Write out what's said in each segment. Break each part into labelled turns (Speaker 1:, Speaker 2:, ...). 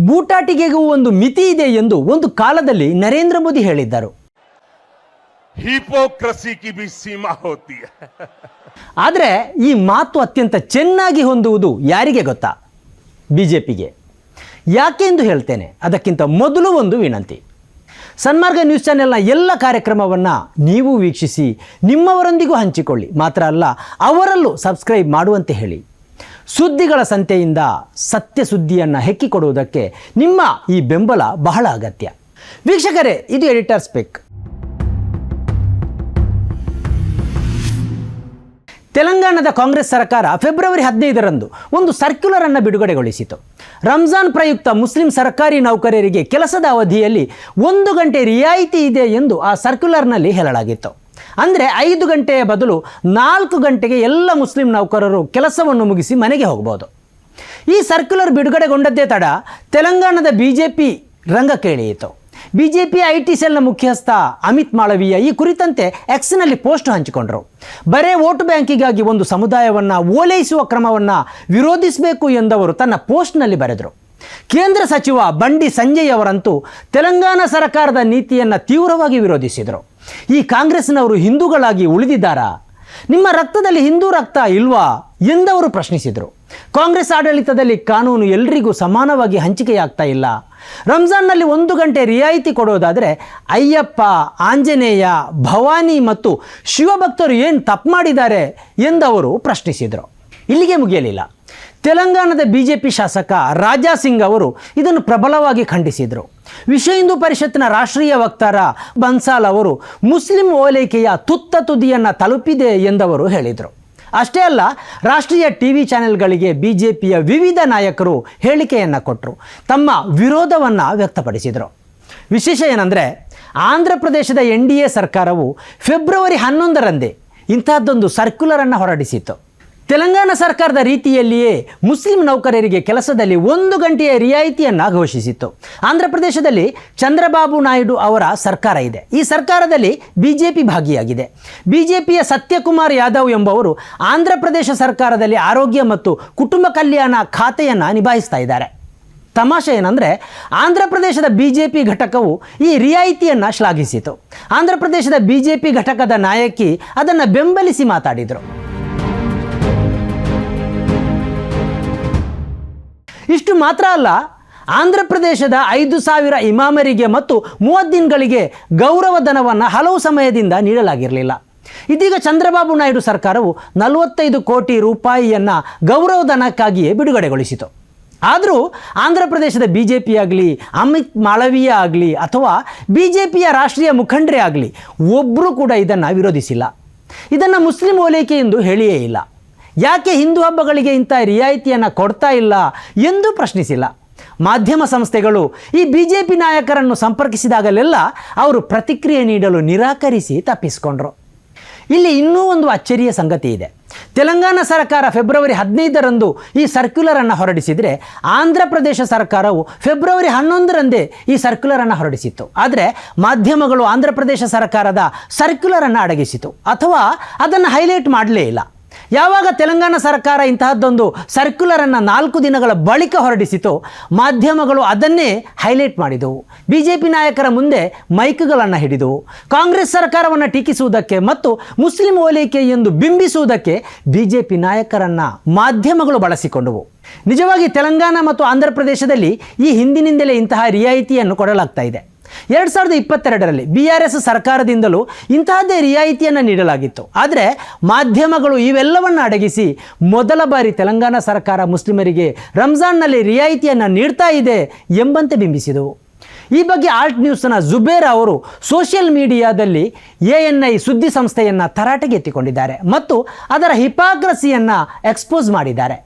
Speaker 1: ಬೂಟಾಟಿಕೆಗೂ ಒಂದು ಮಿತಿ ಇದೆ ಎಂದು ಒಂದು ಕಾಲದಲ್ಲಿ ನರೇಂದ್ರ ಮೋದಿ ಹೇಳಿದ್ದರು.
Speaker 2: ಹಿಪೋಕ್ರಸಿ ಕಿ ಭಿ ಸೀಮಾ ಹೋತಿ ಹೈ.
Speaker 1: ಆದರೆ ಈ ಮಾತು ಅತ್ಯಂತ ಚೆನ್ನಾಗಿ ಹೊಂದುವುದು ಯಾರಿಗೆ ಗೊತ್ತಾ? ಬಿಜೆಪಿಗೆ. ಯಾಕೆ ಎಂದು ಹೇಳ್ತೇನೆ. ಅದಕ್ಕಿಂತ ಮೊದಲು ಒಂದು ವಿನಂತಿ. ಸನ್ಮಾರ್ಗ ನ್ಯೂಸ್ ಚಾನೆಲ್ನ ಎಲ್ಲ ಕಾರ್ಯಕ್ರಮವನ್ನು ನೀವು ವೀಕ್ಷಿಸಿ ನಿಮ್ಮವರೊಂದಿಗೂ ಹಂಚಿಕೊಳ್ಳಿ. ಮಾತ್ರ ಅಲ್ಲ, ಅವರಲ್ಲೂ ಸಬ್ಸ್ಕ್ರೈಬ್ ಮಾಡುವಂತೆ ಹೇಳಿ. ಸುದ್ದಿಗಳ ಸಂತೆಯಿಂದ ಸತ್ಯ ಸುದ್ದಿಯನ್ನು ಹೆಕ್ಕಿಕೊಡುವುದಕ್ಕೆ ನಿಮ್ಮ ಈ ಬೆಂಬಲ ಬಹಳ ಅಗತ್ಯ. ವೀಕ್ಷಕರೇ, ಇದು ಎಡಿಟರ್ ಸ್ಪೀಕ್. ತೆಲಂಗಾಣದ ಕಾಂಗ್ರೆಸ್ ಸರ್ಕಾರ ಫೆಬ್ರವರಿ 15ರಂದು ಒಂದು ಸರ್ಕ್ಯುಲರ್ ಅನ್ನು ಬಿಡುಗಡೆಗೊಳಿಸಿತು. ರಂಜಾನ್ ಪ್ರಯುಕ್ತ ಮುಸ್ಲಿಂ ಸರ್ಕಾರಿ ನೌಕರರಿಗೆ ಕೆಲಸದ ಅವಧಿಯಲ್ಲಿ 1 ಗಂಟೆ ರಿಯಾಯಿತಿ ಇದೆ ಎಂದು ಆ ಸರ್ಕ್ಯುಲರ್ನಲ್ಲಿ ಹೇಳಲಾಗಿತ್ತು. ಅಂದರೆ 5 ಗಂಟೆಯ ಬದಲು 4 ಗಂಟೆಗೆ ಎಲ್ಲ ಮುಸ್ಲಿಂ ನೌಕರರು ಕೆಲಸವನ್ನು ಮುಗಿಸಿ ಮನೆಗೆ ಹೋಗಬಹುದು. ಈ ಸರ್ಕ್ಯುಲರ್ ಬಿಡುಗಡೆಗೊಂಡದ್ದೇ ತಡ ತೆಲಂಗಾಣದ ಬಿಜೆಪಿ ರಂಗಕ್ಕೆ ಇಳಿಯಿತು. ಬಿಜೆಪಿ ಐಟಿ ಸೆಲ್ನ ಮುಖ್ಯಸ್ಥ ಅಮಿತ್ ಮಾಳವೀಯ ಈ ಕುರಿತಂತೆ ಎಕ್ಸ್ನಲ್ಲಿ ಪೋಸ್ಟ್ ಹಂಚಿಕೊಂಡರು. ಬರೇ ವೋಟ್ ಬ್ಯಾಂಕಿಗಾಗಿ ಒಂದು ಸಮುದಾಯವನ್ನು ಓಲೈಸುವ ಕ್ರಮವನ್ನು ವಿರೋಧಿಸಬೇಕು ಎಂದವರು ತನ್ನ ಪೋಸ್ಟ್ನಲ್ಲಿ ಬರೆದರು. ಕೇಂದ್ರ ಸಚಿವ ಬಂಡಿ ಸಂಜಯ್ ಅವರಂತೂ ತೆಲಂಗಾಣ ಸರ್ಕಾರದ ನೀತಿಯನ್ನು ತೀವ್ರವಾಗಿ ವಿರೋಧಿಸಿದರು. ಈ ಕಾಂಗ್ರೆಸ್ನವರು ಹಿಂದೂಗಳಾಗಿ ಉಳಿದಿದ್ದಾರಾ? ನಿಮ್ಮ ರಕ್ತದಲ್ಲಿ ಹಿಂದೂ ರಕ್ತ ಇಲ್ವಾ ಎಂದವರು ಪ್ರಶ್ನಿಸಿದರು. ಕಾಂಗ್ರೆಸ್ ಆಡಳಿತದಲ್ಲಿ ಕಾನೂನು ಎಲ್ಲರಿಗೂ ಸಮಾನವಾಗಿ ಹಂಚಿಕೆಯಾಗ್ತಾ ಇಲ್ಲ. ರಂಜಾನ್ನಲ್ಲಿ 1 ಗಂಟೆ ರಿಯಾಯಿತಿ ಕೊಡೋದಾದರೆ ಅಯ್ಯಪ್ಪ, ಆಂಜನೇಯ, ಭವಾನಿ ಮತ್ತು ಶಿವಭಕ್ತರು ಏನು ತಪ್ಪು ಮಾಡಿದ್ದಾರೆ ಎಂದವರು ಪ್ರಶ್ನಿಸಿದರು. ಇಲ್ಲಿಗೆ ಮುಗಿಯಲಿಲ್ಲ. ತೆಲಂಗಾಣದ ಬಿಜೆಪಿ ಶಾಸಕ ರಾಜಾ ಸಿಂಗ್ ಅವರು ಇದನ್ನು ಪ್ರಬಲವಾಗಿ ಖಂಡಿಸಿದರು. ವಿಶ್ವ ಹಿಂದೂ ಪರಿಷತ್ನ ರಾಷ್ಟ್ರೀಯ ವಕ್ತಾರ ಬನ್ಸಾಲ್ ಅವರು ಮುಸ್ಲಿಂ ಓಲೈಕೆಯ ತುತ್ತ ತುದಿಯನ್ನು ತಲುಪಿದೆ ಎಂದವರು ಹೇಳಿದರು. ಅಷ್ಟೇ ಅಲ್ಲ, ರಾಷ್ಟ್ರೀಯ ಟಿವಿ ಚಾನೆಲ್ಗಳಿಗೆ ಬಿಜೆಪಿಯ ವಿವಿಧ ನಾಯಕರು ಹೇಳಿಕೆಯನ್ನು ಕೊಟ್ಟರು, ತಮ್ಮ ವಿರೋಧವನ್ನು ವ್ಯಕ್ತಪಡಿಸಿದರು. ವಿಶೇಷ ಏನಂದರೆ, ಆಂಧ್ರ ಪ್ರದೇಶದ NDA ಸರ್ಕಾರವು ಫೆಬ್ರವರಿ 11ರಂದೇ ಇಂತಹದ್ದೊಂದು ಸರ್ಕ್ಯುಲರನ್ನು ಹೊರಡಿಸಿತ್ತು. ತೆಲಂಗಾಣ ಸರ್ಕಾರದ ರೀತಿಯಲ್ಲಿಯೇ ಮುಸ್ಲಿಂ ನೌಕರರಿಗೆ ಕೆಲಸದಲ್ಲಿ 1 ಗಂಟೆಯ ರಿಯಾಯಿತಿಯನ್ನು ಘೋಷಿಸಿತ್ತು. ಆಂಧ್ರ ಪ್ರದೇಶದಲ್ಲಿ ಚಂದ್ರಬಾಬು ನಾಯ್ಡು ಅವರ ಸರ್ಕಾರ ಇದೆ. ಈ ಸರ್ಕಾರದಲ್ಲಿ ಬಿಜೆಪಿ ಭಾಗಿಯಾಗಿದೆ. ಬಿಜೆಪಿಯ ಸತ್ಯಕುಮಾರ್ ಯಾದವ್ ಎಂಬವರು ಆಂಧ್ರ ಪ್ರದೇಶ ಸರ್ಕಾರದಲ್ಲಿ ಆರೋಗ್ಯ ಮತ್ತು ಕುಟುಂಬ ಕಲ್ಯಾಣ ಖಾತೆಯನ್ನು ನಿಭಾಯಿಸ್ತಾ ಇದ್ದಾರೆ. ತಮಾಷೆ ಏನಂದರೆ, ಆಂಧ್ರ ಪ್ರದೇಶದ ಬಿಜೆಪಿ ಘಟಕವು ಈ ರಿಯಾಯಿತಿಯನ್ನು ಶ್ಲಾಘಿಸಿತು. ಆಂಧ್ರ ಪ್ರದೇಶದ ಬಿಜೆಪಿ ಘಟಕದ ನಾಯಕಿ ಅದನ್ನು ಬೆಂಬಲಿಸಿ ಮಾತಾಡಿದರು. ಇಷ್ಟು ಮಾತ್ರ ಅಲ್ಲ, ಆಂಧ್ರ ಪ್ರದೇಶದ 5,000 ಇಮಾಮರಿಗೆ ಮತ್ತು ಮುವದ್ದಿನ್ಗಳಿಗೆ ಗೌರವಧನವನ್ನು ಹಲವು ಸಮಯದಿಂದ ನೀಡಲಾಗಿರಲಿಲ್ಲ. ಇದೀಗ ಚಂದ್ರಬಾಬು ನಾಯ್ಡು ಸರ್ಕಾರವು 45 ಕೋಟಿ ರೂಪಾಯಿಯನ್ನು ಗೌರವಧನಕ್ಕಾಗಿಯೇ ಬಿಡುಗಡೆಗೊಳಿಸಿತು. ಆದರೂ ಆಂಧ್ರ ಪ್ರದೇಶದ ಬಿಜೆಪಿ ಆಗಲಿ, ಅಮಿತ್ ಮಾಳವೀಯ ಆಗಲಿ ಅಥವಾ ಬಿಜೆಪಿಯ ರಾಷ್ಟ್ರೀಯ ಮುಖಂಡರೇ ಆಗಲಿ ಒಬ್ಬರೂ ಕೂಡ ಇದನ್ನು ವಿರೋಧಿಸಿಲ್ಲ. ಇದನ್ನು ಮುಸ್ಲಿಂ ಓಲೈಕೆ ಎಂದು ಹೇಳಿಯೇ ಇಲ್ಲ. ಯಾಕೆ ಹಿಂದೂ ಹಬ್ಬಗಳಿಗೆ ಇಂಥ ರಿಯಾಯಿತಿಯನ್ನು ಕೊಡ್ತಾ ಇಲ್ಲ ಎಂದು ಪ್ರಶ್ನಿಸಿಲ್ಲ. ಮಾಧ್ಯಮ ಸಂಸ್ಥೆಗಳು ಈ ಬಿಜೆಪಿ ನಾಯಕರನ್ನು ಸಂಪರ್ಕಿಸಿದಾಗಲೆಲ್ಲ ಅವರು ಪ್ರತಿಕ್ರಿಯೆ ನೀಡಲು ನಿರಾಕರಿಸಿ ತಪ್ಪಿಸಿಕೊಂಡರು. ಇಲ್ಲಿ ಇನ್ನೂ ಒಂದು ಅಚ್ಚರಿಯ ಸಂಗತಿ ಇದೆ. ತೆಲಂಗಾಣ ಸರ್ಕಾರ ಫೆಬ್ರವರಿ 15ರಂದು ಈ ಸರ್ಕ್ಯುಲರನ್ನು ಹೊರಡಿಸಿದರೆ, ಆಂಧ್ರ ಪ್ರದೇಶ ಸರ್ಕಾರವು ಫೆಬ್ರವರಿ 11ರಂದೇ ಈ ಸರ್ಕ್ಯುಲರನ್ನು ಹೊರಡಿಸಿತ್ತು. ಆದರೆ ಮಾಧ್ಯಮಗಳು ಆಂಧ್ರ ಪ್ರದೇಶ ಸರ್ಕಾರದ ಸರ್ಕ್ಯುಲರನ್ನು ಅಡಗಿಸಿತು ಅಥವಾ ಅದನ್ನು ಹೈಲೈಟ್ ಮಾಡಲೇ ಇಲ್ಲ. ಯಾವಾಗ ತೆಲಂಗಾಣ ಸರ್ಕಾರ ಇಂತಹದ್ದೊಂದು ಸರ್ಕ್ಯುಲರನ್ನು 4 ದಿನಗಳ ಬಳಿಕ ಹೊರಡಿಸಿತು, ಮಾಧ್ಯಮಗಳು ಅದನ್ನೇ ಹೈಲೈಟ್ ಮಾಡಿದವು. ಬಿಜೆಪಿ ನಾಯಕರ ಮುಂದೆ ಮೈಕ್ಗಳನ್ನು ಹಿಡಿದವು. ಕಾಂಗ್ರೆಸ್ ಸರ್ಕಾರವನ್ನು ಟೀಕಿಸುವುದಕ್ಕೆ ಮತ್ತು ಮುಸ್ಲಿಂ ಓಲೈಕೆ ಎಂದು ಬಿಂಬಿಸುವುದಕ್ಕೆ ಬಿಜೆಪಿ ನಾಯಕರನ್ನು ಮಾಧ್ಯಮಗಳು ಬಳಸಿಕೊಂಡವು. ನಿಜವಾಗಿ ತೆಲಂಗಾಣ ಮತ್ತು ಆಂಧ್ರ ಪ್ರದೇಶದಲ್ಲಿ ಈ ಹಿಂದಿನಿಂದಲೇ ಇಂತಹ ರಿಯಾಯಿತಿಯನ್ನು ಕೊಡಲಾಗ್ತಾ ಇದೆ. 2022ರಲ್ಲಿ BRS ಸರ್ಕಾರದಿಂದಲೂ ಇಂತಹದ್ದೇ ರಿಯಾಯಿತಿಯನ್ನು ನೀಡಲಾಗಿತ್ತು. ಆದರೆ ಮಾಧ್ಯಮಗಳು ಇವೆಲ್ಲವನ್ನು ಅಡಗಿಸಿ ಮೊದಲ ಬಾರಿ ತೆಲಂಗಾಣ ಸರ್ಕಾರ ಮುಸ್ಲಿಮರಿಗೆ ರಂಜಾನ್ನಲ್ಲಿ ರಿಯಾಯಿತಿಯನ್ನು ನೀಡ್ತಾ ಇದೆ ಎಂಬಂತೆ ಬಿಂಬಿಸಿದವು. ಈ ಬಗ್ಗೆ ಆಲ್ಟ್ ನ್ಯೂಸ್ನ ಜುಬೇರ್ ಅವರು ಸೋಷಿಯಲ್ ಮೀಡಿಯಾದಲ್ಲಿ ANI ಸುದ್ದಿ ಸಂಸ್ಥೆಯನ್ನು ತರಾಟೆಗೆ ಎತ್ತಿಕೊಂಡಿದ್ದಾರೆ ಮತ್ತು ಅದರ ಹಿಪಾಕ್ರಸಿಯನ್ನು ಎಕ್ಸ್ಪೋಸ್ ಮಾಡಿದ್ದಾರೆ.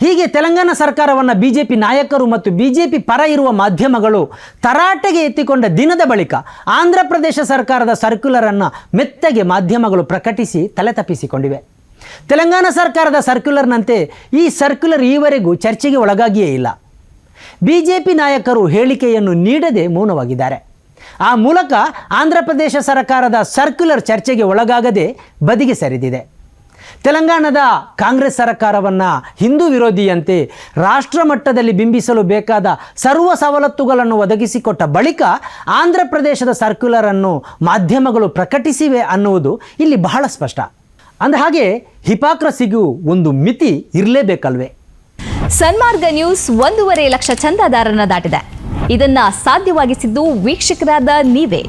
Speaker 1: ಹೀಗೆ ತೆಲಂಗಾಣ ಸರ್ಕಾರವನ್ನು ಬಿಜೆಪಿ ನಾಯಕರು ಮತ್ತು ಬಿಜೆಪಿ ಪರ ಇರುವ ಮಾಧ್ಯಮಗಳು ತರಾಟೆಗೆ ಎತ್ತಿಕೊಂಡ ದಿನದ ಬಳಿಕ ಆಂಧ್ರ ಪ್ರದೇಶ ಸರ್ಕಾರದ ಸರ್ಕ್ಯುಲರನ್ನು ಮೆತ್ತಗೆ ಮಾಧ್ಯಮಗಳು ಪ್ರಕಟಿಸಿ ತಲೆ ತಪ್ಪಿಸಿಕೊಂಡಿವೆ. ತೆಲಂಗಾಣ ಸರ್ಕಾರದ ಸರ್ಕ್ಯುಲರ್ನಂತೆ ಈ ಸರ್ಕ್ಯುಲರ್ ಈವರೆಗೂ ಚರ್ಚೆಗೆ ಒಳಗಾಗಿಯೇ ಇಲ್ಲ. ಬಿಜೆಪಿ ನಾಯಕರು ಹೇಳಿಕೆಯನ್ನು ನೀಡದೆ ಮೌನವಾಗಿದ್ದಾರೆ. ಆ ಮೂಲಕ ಆಂಧ್ರ ಪ್ರದೇಶ ಸರ್ಕಾರದ ಸರ್ಕ್ಯುಲರ್ ಚರ್ಚೆಗೆ ಒಳಗಾಗದೆ ಬದಿಗೆ ಸರಿದಿದೆ. ತೆಲಂಗಾಣದ ಕಾಂಗ್ರೆಸ್ ಸರ್ಕಾರವನ್ನು ಹಿಂದೂ ವಿರೋಧಿಯಂತೆ ರಾಷ್ಟ್ರ ಮಟ್ಟದಲ್ಲಿ ಬಿಂಬಿಸಲು ಬೇಕಾದ ಸರ್ವ ಸವಲತ್ತುಗಳನ್ನು ಒದಗಿಸಿಕೊಟ್ಟ ಬಳಿಕ ಆಂಧ್ರ ಪ್ರದೇಶದ ಸರ್ಕ್ಯುಲರನ್ನು ಮಾಧ್ಯಮಗಳು ಪ್ರಕಟಿಸಿವೆ ಅನ್ನುವುದು ಇಲ್ಲಿ ಬಹಳ ಸ್ಪಷ್ಟ. ಅಂದಹಾಗೆ ಹಿಪಾಕ್ರಸಿಗೂ ಒಂದು ಮಿತಿ ಇರಲೇಬೇಕಲ್ವೇ?
Speaker 3: ಸನ್ಮಾರ್ಗ ನ್ಯೂಸ್ 1.5 ಲಕ್ಷ ಚಂದಾದಾರರನ್ನ ದಾಟಿದೆ. ಇದನ್ನ ಸಾಧ್ಯವಾಗಿಸಿದ್ದು ವೀಕ್ಷಕರಾದ ನೀವೇ.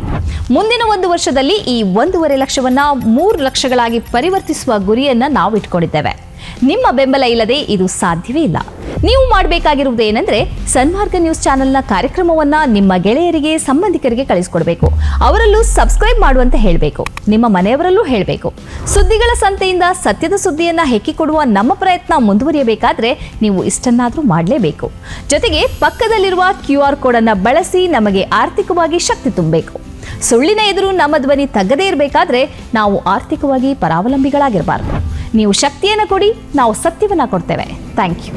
Speaker 3: ಮುಂದಿನ 1 ವರ್ಷದಲ್ಲಿ ಈ 1.5 ಲಕ್ಷವನ್ನ 3 ಲಕ್ಷಗಳಾಗಿ ಪರಿವರ್ತಿಸುವ ಗುರಿಯನ್ನ ನಾವು ಇಟ್ಕೊಂಡಿದ್ದೇವೆ. ನಿಮ್ಮ ಬೆಂಬಲ ಇಲ್ಲದೆ ಇದು ಸಾಧ್ಯವೇ ಇಲ್ಲ. ನೀವು ಮಾಡಬೇಕಾಗಿರುವುದು ಏನಂದ್ರೆ ಸನ್ಮಾರ್ಗ ನ್ಯೂಸ್ ಚಾನೆಲ್ನ ಕಾರ್ಯಕ್ರಮವನ್ನ ನಿಮ್ಮ ಗೆಳೆಯರಿಗೆ, ಸಂಬಂಧಿಕರಿಗೆ ಕಳಿಸಿಕೊಡ್ಬೇಕು. ಅವರಲ್ಲೂ ಸಬ್ಸ್ಕ್ರೈಬ್ ಮಾಡುವಂತೆ ಹೇಳಬೇಕು. ನಿಮ್ಮ ಮನೆಯವರಲ್ಲೂ ಹೇಳಬೇಕು. ಸುದ್ದಿಗಳ ಸಂತೆಯಿಂದ ಸತ್ಯದ ಸುದ್ದಿಯನ್ನ ಹೆಕ್ಕಿಕೊಡುವ ನಮ್ಮ ಪ್ರಯತ್ನ ಮುಂದುವರಿಯಬೇಕಾದ್ರೆ ನೀವು ಇಷ್ಟನ್ನಾದರೂ ಮಾಡಲೇಬೇಕು. ಜೊತೆಗೆ ಪಕ್ಕದಲ್ಲಿರುವ QR ಕೋಡ್ ಅನ್ನ ಬಳಸಿ ನಮಗೆ ಆರ್ಥಿಕವಾಗಿ ಶಕ್ತಿ ತುಂಬಬೇಕು. ಸುಳ್ಳಿನ ಎದುರು ನಮ್ಮ ಧ್ವನಿ ತಗ್ಗದೇ ಇರಬೇಕಾದ್ರೆ ನಾವು ಆರ್ಥಿಕವಾಗಿ ಪರಾವಲಂಬಿಗಳಾಗಿರಬಾರದು. ನೀವು ಶಕ್ತಿಯನ್ನು ಕೊಡಿ, ನಾವು ಸತ್ಯವನ್ನ ಕೊಡ್ತೇವೆ. Thank you.